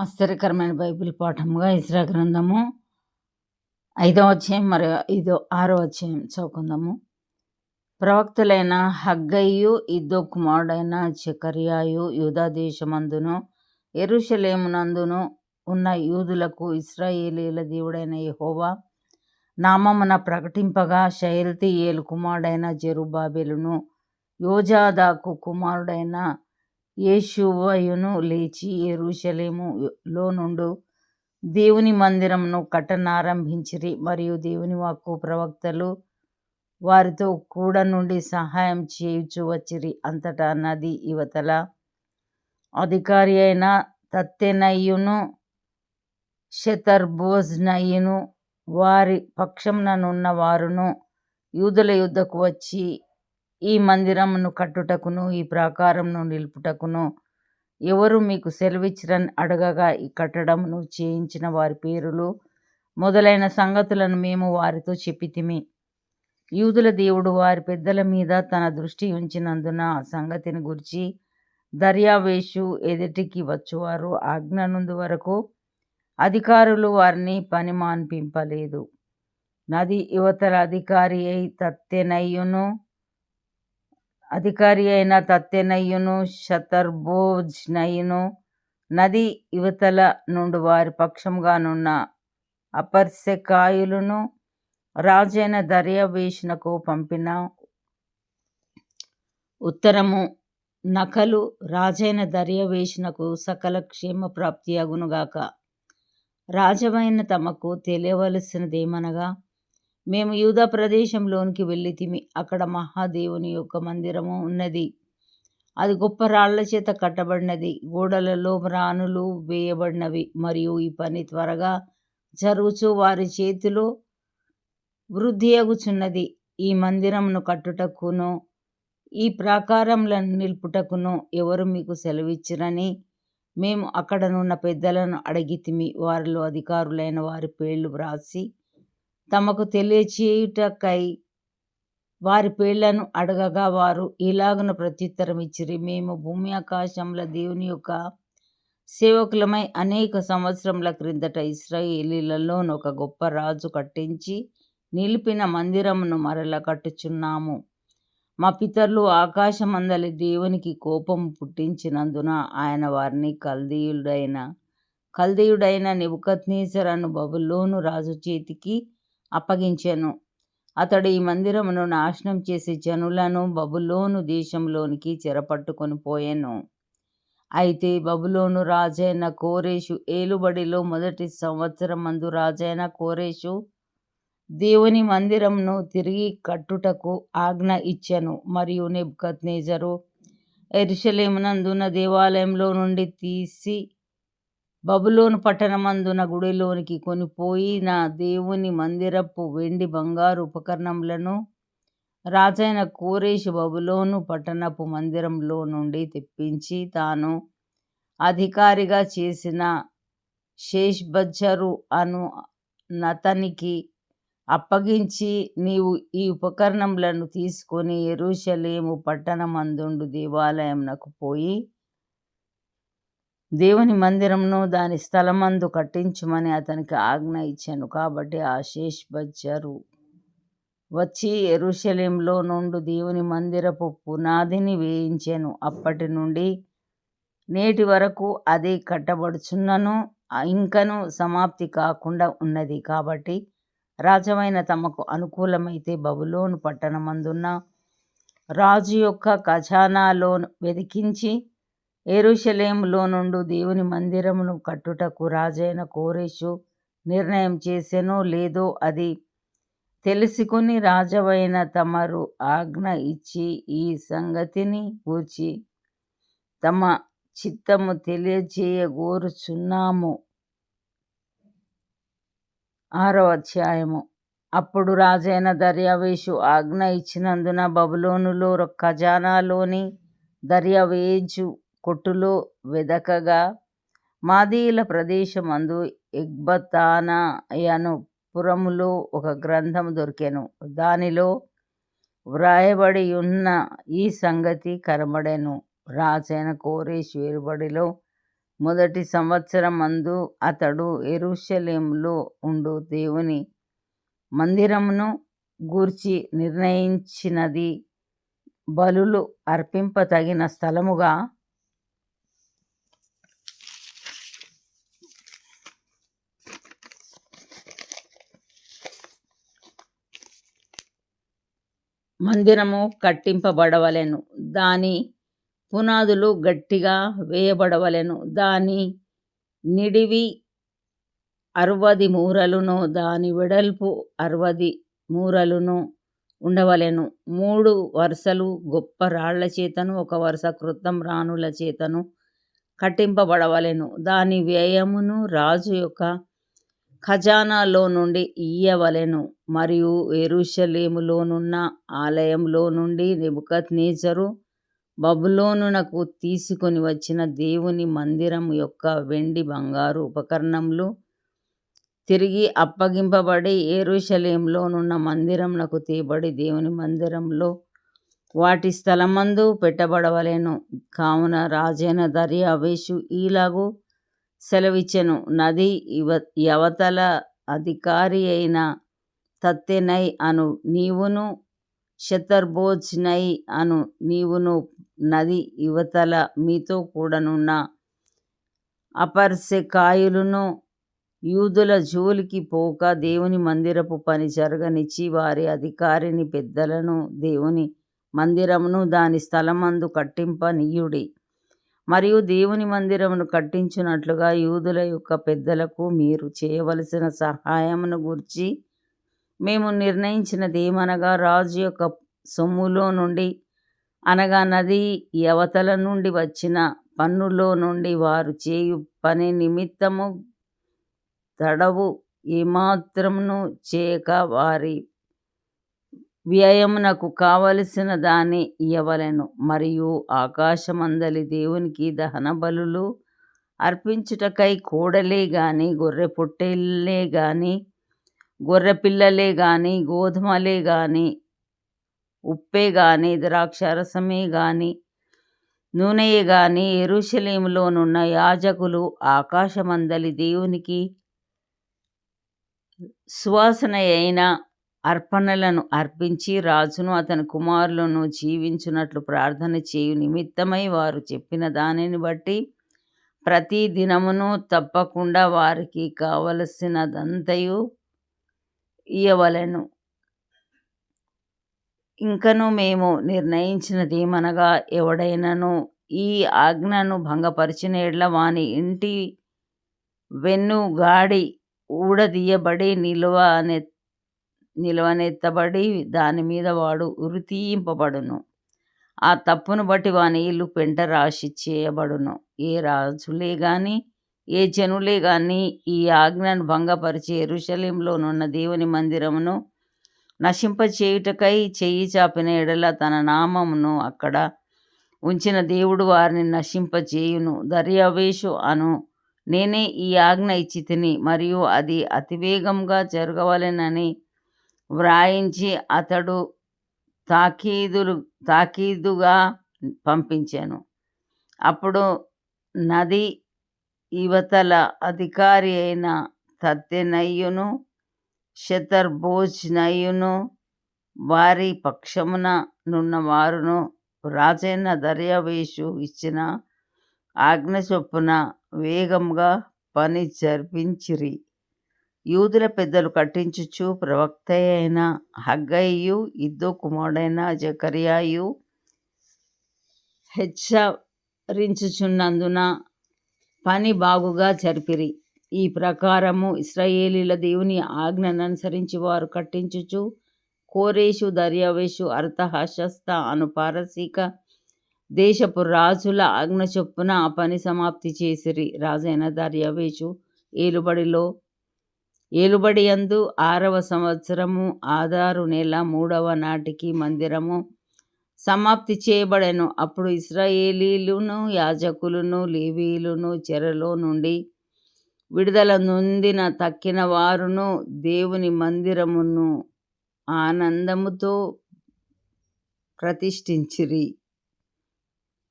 ఆశ్చర్యకరమైన బైబిల్ పాఠముగా ఇజ్రా గ్రంథము 5వ అధ్యాయం మరియు 6వ అధ్యాయం చదువుకుందాము. ప్రవక్తలైన హగ్గయియు ఇద్దో కుమారుడైన జెకర్యాయు యూదా దేశమందును యెరూషలేమునందును ఉన్న యూదులకు ఇశ్రాయేలీయుల దేవుడైన యెహోవా నామమున ప్రకటింపగా షయల్తీయేలు కుమారుడైన జెరుబ్బాబెలును యోజాదాకు కుమారుడైన యేషూవయును లేచి యెరూషలేములో నుండు దేవుని మందిరమును కట్టనారంభించిరి. మరియు దేవుని వాక్కు ప్రవక్తలు వారితో కూడా నుండి సహాయం చేయుచు వచ్చిరి. అంతటా నది ఇవతల అధికారి అయిన తత్తెనయ్యును షెతర్బోజ్నయిను వారి పక్షముననున్న వారును యూదుల యుద్ధకు వచ్చి ఈ మందిరమును కట్టుటకును ఈ ప్రాకారమును నిలుపుటకును ఎవరు మీకు సెలవిచ్చిరని అడగగా ఈ కట్టడమును చేయించిన వారి పేరులు మొదలైన సంగతులను మేము వారితో చెప్పితిమి. యూదుల దేవుడు వారి పెద్దల మీద తన దృష్టి ఉంచినందున ఆ సంగతిని గురించి దర్యావేషు ఎదుటికి వచ్చువారు ఆజ్ఞనందు వరకు అధికారులు వారిని పని మాన్పింపలేదు. నది యువతల అధికారి అయిన తత్తెనయ్యును షతర్బోజ్నయిను నది యువతల నుండి వారి పక్షముగానున్న అపర్సెకాయులను రాజైన దర్యావేషునకు పంపిన ఉత్తరము నకలు రాజైన దర్యావేషునకు సకల క్షేమ ప్రాప్తి అగునుగాక. రాజమైన తమకు తెలియవలసినదేమనగా, మేము యూదా ప్రదేశంలోనికి వెళ్ళితిమి. అక్కడ మహాదేవుని యొక్క మందిరము ఉన్నది. అది గొప్ప రాళ్ల చేత కట్టబడినది. గోడలలో మ్రానులు వేయబడినవి. మరియు ఈ పని త్వరగా జరుగుచు వారి చేతిలో వృద్ధి అగుచున్నది. ఈ మందిరమును కట్టుటకును ఈ ప్రాకారములను నిలుపుటకును ఎవరు మీకు సెలవిచ్చిరని మేము అక్కడనున్న పెద్దలను అడిగితిమి. వారిలో అధికారులైన వారి పేర్లు వ్రాసి తమకు తెలియచేయుటకై వారి పేర్లను అడగగా వారు ఇలాగున ప్రత్యుత్తరం ఇచ్చిరి. మేము భూమి ఆకాశముల దేవుని యొక్క సేవకులమై అనేక సంవత్సరముల క్రిందట ఇశ్రాయేలీయులలో ఒక గొప్ప రాజు కట్టించి నిలిపిన మందిరమును మరల కట్టుచున్నాము. మా పితరులు ఆకాశమందలి దేవునికి కోపము పుట్టించినందున ఆయన వారిని కల్దీయుడైన నెబుకద్నెజరు అను బబులోను రాజు చేతికి అప్పగించెను. అతడు ఈ మందిరమును నాశనం చేసి జనులను బబులోను దేశంలోనికి చెరపట్టుకొని పోయెను. అయితే బబులోను రాజైన కోరెషు ఏలుబడిలో మొదటి సంవత్సరమందు రాజైన కోరెషు దేవుని మందిరమును తిరిగి కట్టుటకు ఆజ్ఞ ఇచ్చెను. మరియు నెబుకద్నెజరు యెరూషలేమునందున్న దేవాలయంలో నుండి తీసి బబులోను పట్టణమందున్న గుడిలోనికి కొనిపోయిన దేవుని మందిరపు వెండి బంగారు ఉపకరణములను రాజైన కోరెషు బబులోను పట్టణపు మందిరంలో నుండి తెప్పించి తాను అధికారిగా చేసిన షేష్బజ్జరు అను నతనికి అప్పగించి, నీవు ఈ ఉపకరణములను తీసుకొని యెరూషలేము పట్టణమందుండు దేవాలయమునకు పోయి దేవుని మందిరమును దాని స్థలమందు కట్టించుమని అతనికి ఆజ్ఞ ఇచ్చెను. కాబట్టి ఆ షేష్బజ్జరు వచ్చి యెరూషలేములో నుండి దేవుని మందిరపు పునాదిని వేయించెను. అప్పటి నుండి నేటి వరకు అది కట్టబడుచున్నను ఇంకను సమాప్తి కాకుండా ఉన్నది. కాబట్టి రాజమైన తమకు అనుకూలమైతే బబులోను పట్టణమందున్న రాజు యొక్క ఖజానాలో వెదికించి యెరూషలేములో నుండి దేవుని మందిరమును కట్టుటకు రాజైన కోరెషు నిర్ణయం చేసెనో లేదో అది తెలుసుకుని రాజవైన తమరు ఆజ్ఞ ఇచ్చి ఈ సంగతిని గూర్చి తమ చిత్తము తెలియజేయగోరుచున్నాము. 6వ అధ్యాయము. అప్పుడు రాజైన దర్యావేషు ఆజ్ఞ ఇచ్చినందున బబులోనులో ఖజానాలోని దర్యావేజు కొట్టులో వెదకగా మాదీయుల ప్రదేశమందు ఎగ్బతానా అను పురములో ఒక గ్రంథము దొరికెను. దానిలో వ్రాయబడి ఉన్న ఈ సంగతి కనబడెను. రాజైన కోరెషు ఏలుబడిలో మొదటి సంవత్సరమందు అతడు యెరూషలేములో ఉండు దేవుని మందిరమును గూర్చి నిర్ణయించినది బలులు అర్పింపతగిన స్థలముగా మందిరము కట్టింపబడవలెను. దాని పునాదులు గట్టిగా వేయబడవలెను. దాని నిడివి 60 మూరలును దాని వెడల్పు 60 మూరలును ఉండవలెను. 3 వరుసలు గొప్ప రాళ్ల చేతను 1 వరుస క్రొత్త మ్రానుల చేతను కట్టింపబడవలెను. దాని వ్యయమును రాజు యొక్క ఖజానాలో నుండి ఇయ్యవలెను. మరియు యెరూషలేములోనున్న ఆలయంలో నుండి నెబుకద్నెజరు బబులోనునకు తీసుకొని వచ్చిన దేవుని మందిరము యొక్క వెండి బంగారు ఉపకరణములు తిరిగి అప్పగింపబడి యెరూషలేములోనున్న మందిరమునకు తేబడి దేవుని మందిరంలో వాటి స్థలమందు పెట్టబడవలెను. కావున రాజైన దర్యావేషు ఈలాగు సెలవిచ్చెను. నది యవతల అధికారి అయిన తత్తెనై అను నీవును, షెతర్బోజ్నై అను నీవును, నది యువతల మీతో కూడనున్న అపర్సెకాయులును యూదుల జోలికి పోక దేవుని మందిరపు పని జరగనిచ్చి వారి అధికారిని పెద్దలను దేవుని మందిరమును దాని స్థలమందు కట్టింపనీయుడి. మరియు దేవుని మందిరమును కట్టించున్నట్లుగా యూదుల యొక్క పెద్దలకు మీరు చేయవలసిన సహాయమును గూర్చి మేము నిర్ణయించినదేమనగా, రాజు యొక్క సొమ్ములో నుండి అనగా నది యవతల నుండి వచ్చిన పన్నులో నుండి వారు చేయు పని నిమిత్తము తడవు ఏమాత్రమును చేయక వారి వ్యయమునకు కావలసిన దాన్ని ఇయ్యవలెను. మరియు ఆకాశమందలి దేవునికి దహన బలులు అర్పించుటకై కోడలే గాని, గొర్రె పొట్టేళ్ళే గాని, గొర్రె పిల్లలే గాని, గోధుమలే గాని, ఉప్పే గాని, ద్రాక్షారసమే గాని, నూనెయే గాని యెరూషలేములోనున్న యాజకులు ఆకాశమందలి దేవునికి సువాసనయైన అర్పణలను అర్పించి రాజును అతని కుమారులను జీవించున్నట్లు ప్రార్థన చేయు నిమిత్తమై వారు చెప్పిన దానిని బట్టి ప్రతి దినమును తప్పకుండా వారికి కావలసినదంతయు ఇయ్యవలెను. ఇంకను మేము నిర్ణయించినదేమనగా, ఎవడైనను ఈ ఆజ్ఞను భంగపరిచిన యెడల వాని ఇంటి వెన్నుగాడి ఊడదీయబడి నిలువనెత్తబడి దానిమీద వాడు ఉరితీయింపబడును. ఆ తప్పును బట్టి వాని ఇల్లు పెంట రాశి చేయబడును. ఏ రాజులే గాని ఏ జనులే గాని ఈ ఆజ్ఞను భంగపరిచి యెరూషలేములోనున్న దేవుని మందిరమును నశింపచేయుటకై చెయ్యి చాపిన యెడల తన నామమును అక్కడ ఉంచిన దేవుడు వారిని నశింపచేయును. దర్యావేషు అను నేనే ఈ ఆజ్ఞ ఇచ్చితిని మరియు అది అతివేగంగా జరగవలెనని వ్రాయించి అతడు తాకీదుగా పంపించెను. అప్పుడు నది ఇవతల అధికారి అయిన తత్తెనయ్యును షెతర్బోజ్నయ్యును వారి పక్షమున నున్న వారును రాజైన దర్యావేషు ఇచ్చిన ఆజ్ఞ చొప్పున వేగంగా పని జరిపించిరి. యూదుల పెద్దలు కట్టించుచు ప్రవక్తయైన హగ్గయియు ఇద్దో కుమారుడైన జకర్యాయు హెచ్చరించుచున్నందున పని బాగుగా జరిపిరి. ఈ ప్రకారము ఇశ్రాయేలీల దేవుని ఆజ్ఞను అనుసరించి వారు కట్టించుచు కోరెషు, దర్యావేషు, అర్తహషస్త అను పారసీక దేశపు రాజుల ఆజ్ఞ చొప్పున ఆ పని సమాప్తి చేసిరి. రాజైన దర్యావేషు ఏలుబడి యందు 6వ సంవత్సరము ఆదారు నెల 3వ నాటికి మందిరము సమాప్తి చేయబడెను. అప్పుడు ఇశ్రాయేలీయులను యాజకులను లేవీయులను చెరలో నుండి విడుదల నొందిన తక్కిన వారును దేవుని మందిరమును ఆనందముతో ప్రతిష్ఠించిరి.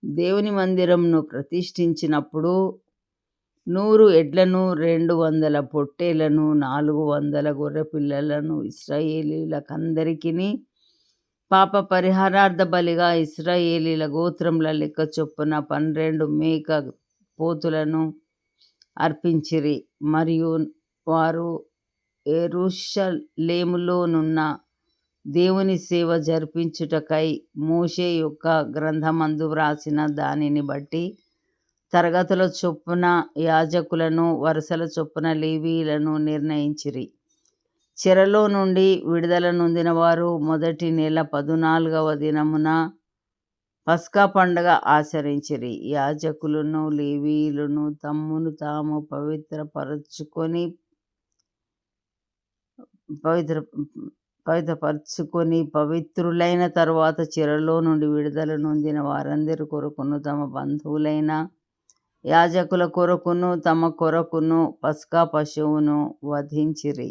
దేవుని మందిరమును ప్రతిష్ఠించినప్పుడు 100 ఎడ్లను, 200 పొట్టేళ్లను, 400 గొర్రెపిల్లలను ఇశ్రాయేలీయులకందరికిని పాప పరిహారార్థ బలిగా ఇశ్రాయేలీయుల గోత్రముల లెక్క చొప్పున 12 మేక పోతులను అర్పించిరి. మరియు వారు యెరూషలేములోనున్న దేవుని సేవ జరిపించుటకై మోషే యొక్క గ్రంథమందు వ్రాసిన దానిని బట్టి తరగతుల చొప్పున యాజకులను, వరుసల చొప్పున లేవీయులను నిర్ణయించిరి. చెరలో నుండి విడుదల నొందిన వారు మొదటి నెల 14వ దినమున పస్కా పండుగ ఆచరించిరి. యాజకులను, లేవీయులను తమ్మును తాము పవిత్రపరచుకొని పవిత్రులైన తరువాత చెరలో నుండి విడుదల నొందిన వారందరి కొరకును, తమ బంధువులైన యాజకుల కొరకును, తమ కొరకును పస్కా పశువును వధించిరి.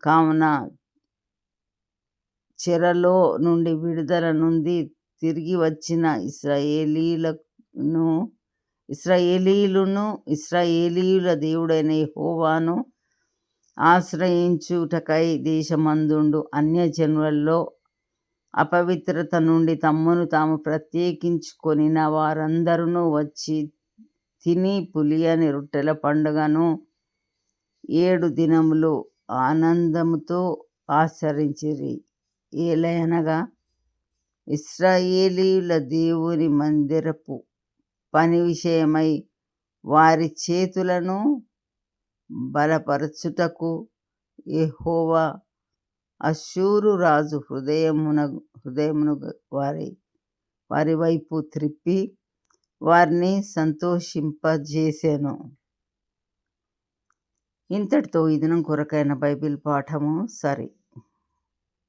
కావున చెరలో నుండి విడుదల నొంది తిరిగి వచ్చిన ఇశ్రాయేలీయుల దేవుడైన యెహోవాను ఆశ్రయించుటకై దేశమందుండు అన్యజనులలో అపవిత్రత నుండి తమ్మును తాము ప్రత్యేకించుకొనిన వారందరూ వచ్చి తిని పులియని రొట్టెల పండుగను 7 దినములు ఆనందముతో ఆచరించిరి. ఏలయనగా ఇశ్రాయేలీయుల దేవుని మందిరపు పని విషయమై వారి చేతులను బలపరచుటకు యెహోవా అష్షూరు రాజు హృదయమును వారి వైపు త్రిప్పి వారిని సంతోషింపజేసెను. ఇంతటితో ఈ దినం కొరకైన బైబిల్ పాఠము సరి.